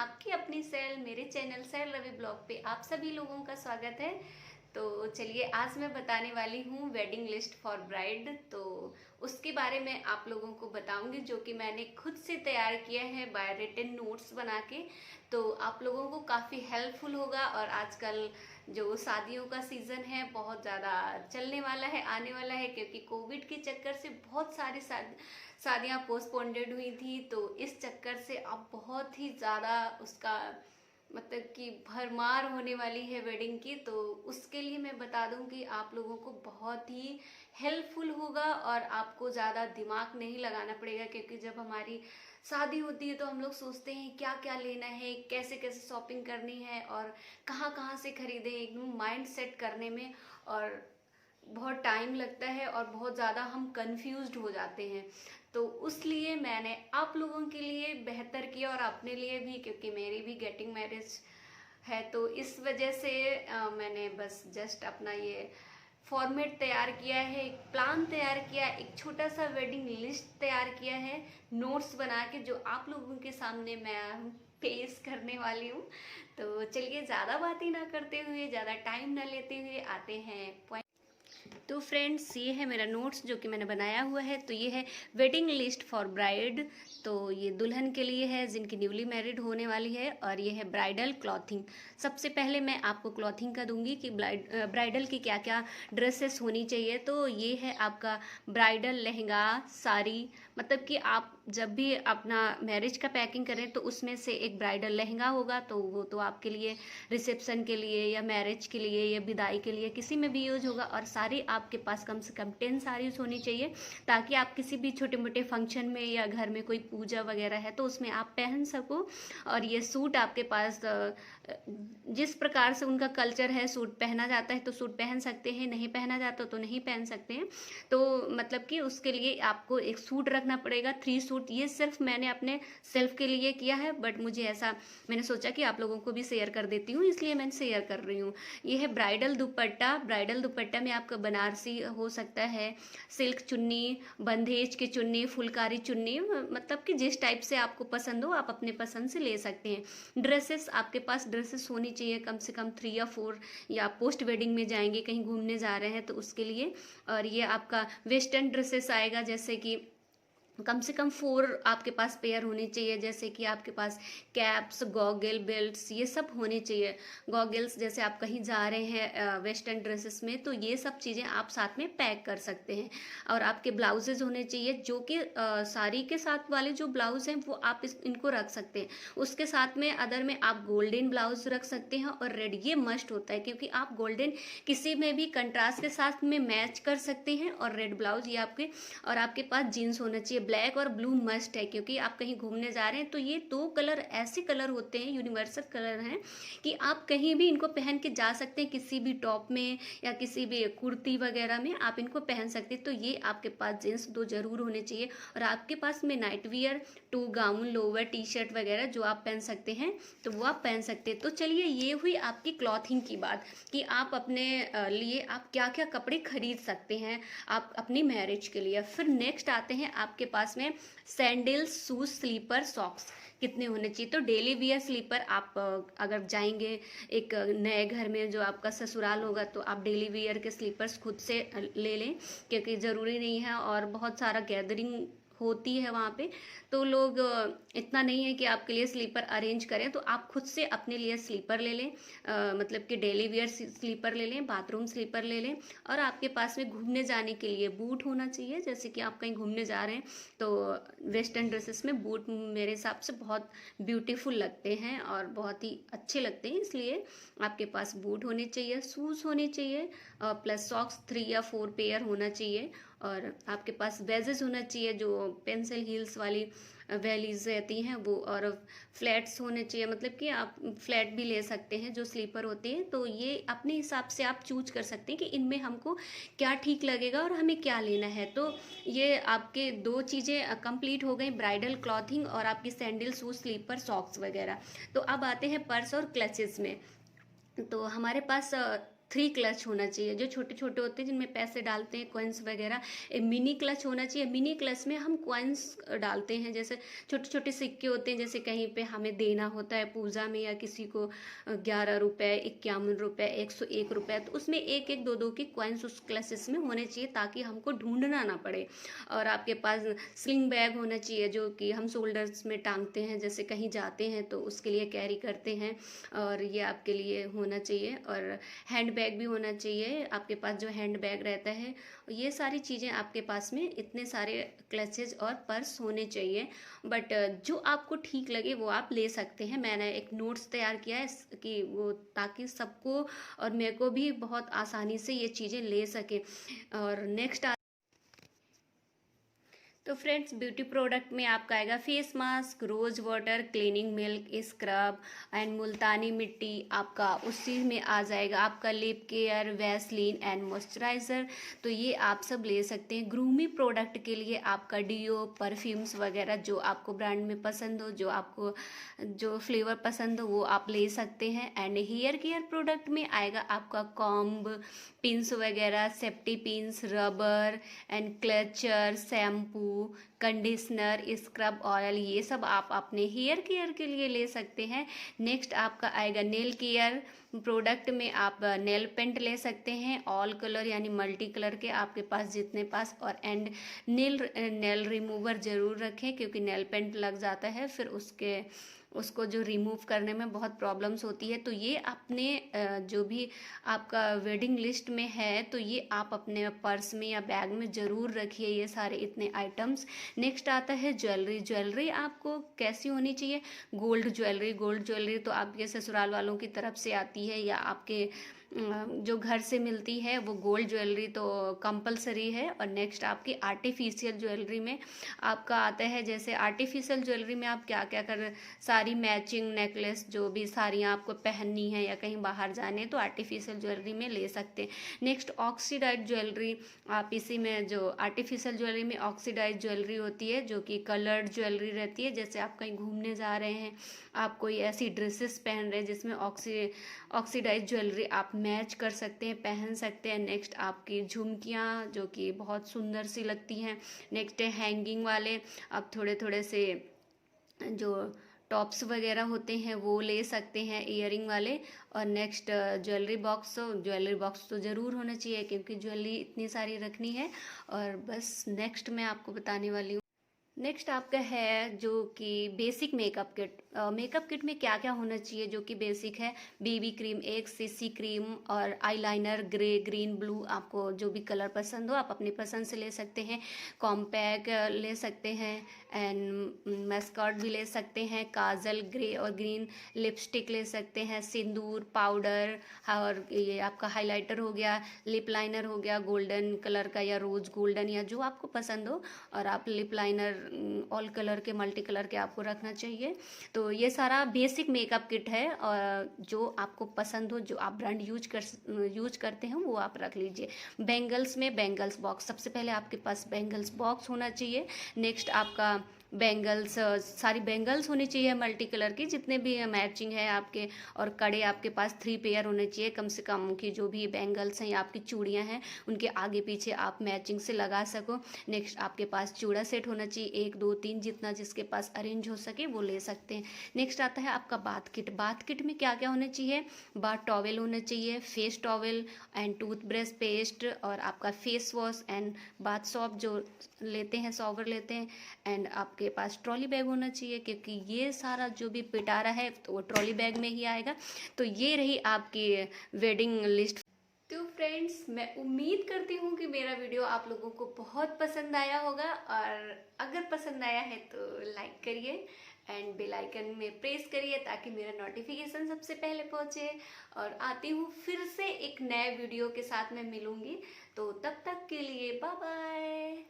आपकी अपनी सेल मेरे चैनल सेल रवि ब्लॉग पे आप सभी लोगों का स्वागत है। तो चलिए आज मैं बताने वाली हूँ वेडिंग लिस्ट फॉर ब्राइड। तो उसके बारे में आप लोगों को बताऊंगी जो कि मैंने खुद से तैयार किया है बाय रिटन नोट्स बना के। तो आप लोगों को काफ़ी हेल्पफुल होगा। और आजकल जो शादियों का सीज़न है बहुत ज़्यादा चलने वाला है, आने वाला है, क्योंकि कोविड के चक्कर से बहुत सारी शादियाँ पोस्टपोन्डेड हुई थी। तो इस चक्कर से अब बहुत ही ज़्यादा उसका मतलब कि भरमार होने वाली है वेडिंग की। तो उसके लिए मैं बता दूं कि आप लोगों को बहुत ही हेल्पफुल होगा और आपको ज़्यादा दिमाग नहीं लगाना पड़ेगा, क्योंकि जब हमारी शादी होती है तो हम लोग सोचते हैं क्या क्या लेना है, कैसे कैसे शॉपिंग करनी है और कहाँ कहाँ से खरीदें, एकदम माइंड सेट करने में और बहुत टाइम लगता है और बहुत ज़्यादा हम कंफ्यूज्ड हो जाते हैं। तो उसलिए मैंने आप लोगों के लिए बेहतर किया और अपने लिए भी, क्योंकि मेरी भी गेटिंग मैरिज है। तो इस वजह से मैंने बस जस्ट अपना ये फॉर्मेट तैयार किया है, एक प्लान तैयार किया, एक छोटा सा वेडिंग लिस्ट तैयार किया है नोट्स बना के, जो आप लोगों के सामने मैं पेश करने वाली हूँ। तो चलिए ज़्यादा बातें ना करते हुए, ज़्यादा टाइम ना लेते हुए आते हैं पॉइंट। तो फ्रेंड्स, ये है मेरा नोट्स जो कि मैंने बनाया हुआ है। तो ये है वेडिंग लिस्ट फॉर ब्राइड। तो ये दुल्हन के लिए है जिनकी न्यूली मैरिड होने वाली है। और ये है ब्राइडल क्लॉथिंग। सबसे पहले मैं आपको क्लॉथिंग का दूंगी कि ब्राइडल की क्या क्या ड्रेसेस होनी चाहिए। तो ये है आपका ब्राइडल लहंगा, साड़ी, मतलब कि आप जब भी अपना मैरिज का पैकिंग करें तो उसमें से एक ब्राइडल लहंगा होगा। तो वो तो आपके लिए रिसेप्शन के लिए या मैरिज के लिए या विदाई के लिए किसी में भी यूज होगा। और साड़ी आपके पास कम से कम 10 साड़ीज होनी चाहिए, ताकि आप किसी भी छोटे मोटे फंक्शन में या घर में कोई पूजा वगैरह है तो उसमें आप पहन सको। और ये सूट आपके पास जिस प्रकार से उनका कल्चर है, सूट पहना जाता है तो सूट पहन सकते हैं, नहीं पहना जाता तो नहीं पहन सकते हैं। तो मतलब कि उसके लिए आपको एक सूट रखना पड़ेगा, 3 सूट। ये सिर्फ मैंने अपने सेल्फ के लिए किया है, बट मुझे ऐसा मैंने सोचा कि आप लोगों को भी शेयर कर देती हूँ, इसलिए मैं शेयर कर रही हूँ। ये है ब्राइडल दुपट्टा। ब्राइडल दुपट्टा में आपका बनारसी हो सकता है, सिल्क चुन्नी, बंदेज की चुन्नी, फुलकारी चुन्नी, मतलब कि जिस टाइप से आपको पसंद हो आप अपने पसंद से ले सकते हैं। ड्रेसेस आपके पास ड्रेसेस होनी चाहिए कम से कम 3 या 4, या पोस्ट वेडिंग में जाएंगे कहीं घूमने जा रहे हैं तो उसके लिए। और ये आपका वेस्टर्न ड्रेसेस आएगा, जैसे कि कम से कम 4 आपके पास पेयर होनी चाहिए, जैसे कि आपके पास कैप्स, गॉगल, बेल्ट्स, ये सब होने चाहिए। गॉगल्स जैसे आप कहीं जा रहे हैं वेस्टर्न ड्रेसेस में तो ये सब चीज़ें आप साथ में पैक कर सकते हैं। और आपके ब्लाउजेज होने चाहिए, जो कि साड़ी के साथ वाले जो ब्लाउज हैं वो आप इनको रख सकते हैं। उसके साथ में अदर में आप गोल्डन ब्लाउज रख सकते हैं और रेड, ये मस्ट होता है, क्योंकि आप गोल्डन किसी में भी कंट्रास्ट के साथ में मैच कर सकते हैं। और रेड ब्लाउज ये आपके, और आपके पास जीन्स होना चाहिए। ब्लैक और ब्लू मस्ट है, क्योंकि आप कहीं घूमने जा रहे हैं तो ये 2 कलर ऐसे कलर होते हैं, यूनिवर्सल कलर हैं, कि आप कहीं भी इनको पहन के जा सकते हैं, किसी भी टॉप में या किसी भी कुर्ती वगैरह में आप इनको पहन सकते हैं। तो ये आपके पास जीन्स 2 जरूर होने चाहिए। और आपके पास में night wear 2 gown, lower, T shirt वगैरह जो आप पहन सकते हैं तो वो आप पहन सकते हैं। तो चलिए, ये हुई आपकी क्लॉथिंग की बात कि आप अपने लिए आप क्या क्या कपड़े खरीद सकते हैं आप अपनी मैरिज के लिए। फिर नेक्स्ट आते हैं आपके पास में सैंडल्स, शूज, स्लीपर, सॉक्स कितने होने चाहिए। तो डेली वियर स्लीपर आप अगर जाएंगे एक नए घर में जो आपका ससुराल होगा तो आप डेली वियर के स्लीपर्स खुद से ले लें, क्योंकि ज़रूरी नहीं है और बहुत सारा गैदरिंग होती है वहाँ पे, तो लोग इतना नहीं है कि आपके लिए स्लीपर अरेंज करें। तो आप खुद से अपने लिए स्लीपर ले लें, मतलब कि डेली वियर स्लीपर ले लें, बाथरूम स्लीपर ले लें। और आपके पास में घूमने जाने के लिए बूट होना चाहिए, जैसे कि आप कहीं घूमने जा रहे हैं तो वेस्टर्न ड्रेसेस में बूट मेरे हिसाब से बहुत ब्यूटीफुल लगते हैं और बहुत ही अच्छे लगते हैं, इसलिए आपके पास बूट होने चाहिए, शूज़ होने चाहिए, प्लस सॉक्स 3 या 4 पेयर होना चाहिए। और आपके पास वेजेस होना चाहिए, जो पेंसिल हील्स वाली वैलीज रहती हैं वो। और फ्लैट्स होने चाहिए, मतलब कि आप फ्लैट भी ले सकते हैं जो स्लीपर होते हैं। तो ये अपने हिसाब से आप चूज कर सकते हैं कि इनमें हमको क्या ठीक लगेगा और हमें क्या लेना है। तो ये आपके 2 चीज़ें कंप्लीट हो गई, ब्राइडल क्लॉथिंग और आपकी सैंडल, शूज, स्लीपर, सॉक्स वगैरह। तो अब आते हैं पर्स और क्लचेस में। तो हमारे पास 3 क्लच होना चाहिए, जो छोटे छोटे होते हैं जिनमें पैसे डालते हैं कॉइन्स वगैरह। मिनी क्लच होना चाहिए। मिनी क्लच में हम कॉइन्स डालते हैं, जैसे छोटे छोटे सिक्के होते हैं, जैसे कहीं पे हमें देना होता है पूजा में, या किसी को 11 रुपए, 51 रुपए, 101 रुपए, तो उसमें एक एक दो दो के कॉइन्स उस क्लचेस में होने चाहिए ताकि हमको ढूंढना ना पड़े। और आपके पास स्लिंग बैग होना चाहिए, जो कि हम शोल्डर्स में टांगते हैं, जैसे कहीं जाते हैं तो उसके लिए कैरी करते हैं, और ये आपके लिए होना चाहिए। और हैंड बैग भी होना चाहिए, आपके पास जो हैंड बैग रहता है। ये सारी चीज़ें आपके पास में, इतने सारे क्लचेज और पर्स होने चाहिए। बट जो आपको ठीक लगे वो आप ले सकते हैं। मैंने एक नोट्स तैयार किया है कि वो, ताकि सबको और मेरे को भी बहुत आसानी से ये चीज़ें ले सके। और नेक्स्ट, तो फ्रेंड्स, ब्यूटी प्रोडक्ट में आपका आएगा face mask, rose water, cleaning milk, scrub and Multani mitti. आपका उसी में आ जाएगा आपका lip care, Vaseline and moisturiser. तो ये आप सब ले सकते हैं। ग्रूमिंग प्रोडक्ट के लिए आपका डीओ, परफ्यूम्स वगैरह, जो आपको ब्रांड में पसंद हो, जो आपको जो फ्लेवर पसंद हो, वो आप ले सकते हैं। एंड हेयर केयर प्रोडक्ट में आएगा आपका कॉम्ब, पिंस वगैरह, safety pins, rubber and clutcher, shampoo, conditioner, scrub oil, ये सब आप अपने हेयर केयर के लिए ले सकते हैं। नेक्स्ट आपका आएगा नेल केयर प्रोडक्ट में आप नेल पेंट ले सकते हैं, ऑल कलर यानी मल्टी कलर के, आपके पास जितने पास। और एंड नेल रिमूवर ज़रूर रखें, क्योंकि नेल पेंट लग जाता है फिर उसको जो रिमूव करने में बहुत प्रॉब्लम्स होती है। तो ये अपने जो भी आपका वेडिंग लिस्ट में है, तो ये आप अपने पर्स में या बैग में ज़रूर रखिए, ये सारे इतने आइटम्स। नेक्स्ट आता है ज्वेलरी। ज्वेलरी आपको कैसी होनी चाहिए? Gold jewellery. गोल्ड ज्वेलरी तो आपके ससुराल वालों की तरफ से आती है, या आपके जो घर से मिलती है, वो गोल्ड ज्वेलरी तो कंपलसरी है। और नेक्स्ट आपकी आर्टिफिशियल ज्वेलरी में आपका आता है, जैसे आर्टिफिशियल ज्वेलरी में आप क्या क्या कर, सारी मैचिंग नेकलेस, जो भी साड़ियाँ आपको पहननी है या कहीं बाहर जाने, तो आर्टिफिशियल ज्वेलरी में ले सकते हैं। Next oxidise jewellery. आप इसी में जो आर्टिफिशियल ज्वेलरी में ऑक्सीडाइज ज्वेलरी होती है, जो कि कलर्ड ज्वेलरी रहती है। जैसे आप कहीं घूमने जा रहे हैं, आप कोई ऐसी ड्रेसेस पहन रहे हैं जिसमें ऑक्सीडाइज ज्वेलरी आप मैच कर सकते हैं, पहन सकते हैं। नेक्स्ट आपकी झुमकियाँ, जो कि बहुत सुंदर सी लगती हैं। नेक्स्ट है हैंगिंग वाले, आप थोड़े थोड़े से जो टॉप्स वगैरह होते हैं वो ले सकते हैं, ईयरिंग वाले। और नेक्स्ट ज्वेलरी बॉक्स तो ज़रूर होना चाहिए, क्योंकि ज्वेलरी इतनी सारी रखनी है। और बस नेक्स्ट मैं आपको बताने वाली हूँ। नेक्स्ट आपका है जो कि basic makeup kit. Makeup kit में क्या क्या होना चाहिए जो कि बेसिक है? बीबी क्रीम, एक सीसी क्रीम, और आईलाइनर ग्रे, ग्रीन, ब्लू, आपको जो भी कलर पसंद हो आप अपनी पसंद से ले सकते हैं। कॉम्पैक्ट ले सकते हैं, एंड मैस्कार्ट भी ले सकते हैं। काजल ग्रे और ग्रीन, लिपस्टिक ले सकते हैं, सिंदूर, पाउडर, और ये आपका हाइलाइटर हो गया, लिप लाइनर हो गया गोल्डन कलर का या रोज गोल्डन, या जो आपको पसंद हो। और आप लिप लाइनर ऑल कलर के, मल्टी कलर के आपको रखना चाहिए। तो ये सारा बेसिक मेकअप किट है, और जो आपको पसंद हो, जो आप ब्रांड यूज करते हैं, वो आप रख लीजिए। बेंगल्स में बेंगल्स बॉक्स, सबसे पहले आपके पास बेंगल्स बॉक्स होना चाहिए। नेक्स्ट आपका बेंगल्स, सारी बेंगल्स होनी चाहिए मल्टी कलर की, जितने भी मैचिंग है आपके। और कड़े आपके पास 3 पेयर होने चाहिए कम से कम, की जो भी बेंगल्स हैं या आपकी चूड़ियाँ हैं उनके आगे पीछे आप मैचिंग से लगा सको। नेक्स्ट आपके पास चूड़ा सेट होना चाहिए, 1 2 3, जितना जिसके पास अरेंज हो सके वो ले सकते हैं। नेक्स्ट आता है आपका बाथ किट। बाथ किट में क्या क्या होना चाहिए? बाथ टॉवेल होना चाहिए, face towel and toothbrush, paste, और आपका face wash and bath shop जो लेते हैं, शॉवर लेते हैं। एंड आपके पास ट्रॉली बैग होना चाहिए, क्योंकि ये सारा जो भी पिटारा है तो वो ट्रॉली बैग में ही आएगा। तो ये रही आपकी वेडिंग लिस्ट। तो फ्रेंड्स, मैं उम्मीद करती हूँ कि मेरा वीडियो आप लोगों को बहुत पसंद आया होगा, और अगर पसंद आया है तो लाइक करिए एंड बेल आइकन में प्रेस करिए, ताकि मेरा नोटिफिकेशन सबसे पहले पहुँचे। और आती हूँ फिर से एक नए वीडियो के साथ मैं मिलूँगी, तो तब तक के लिए बाय बाय।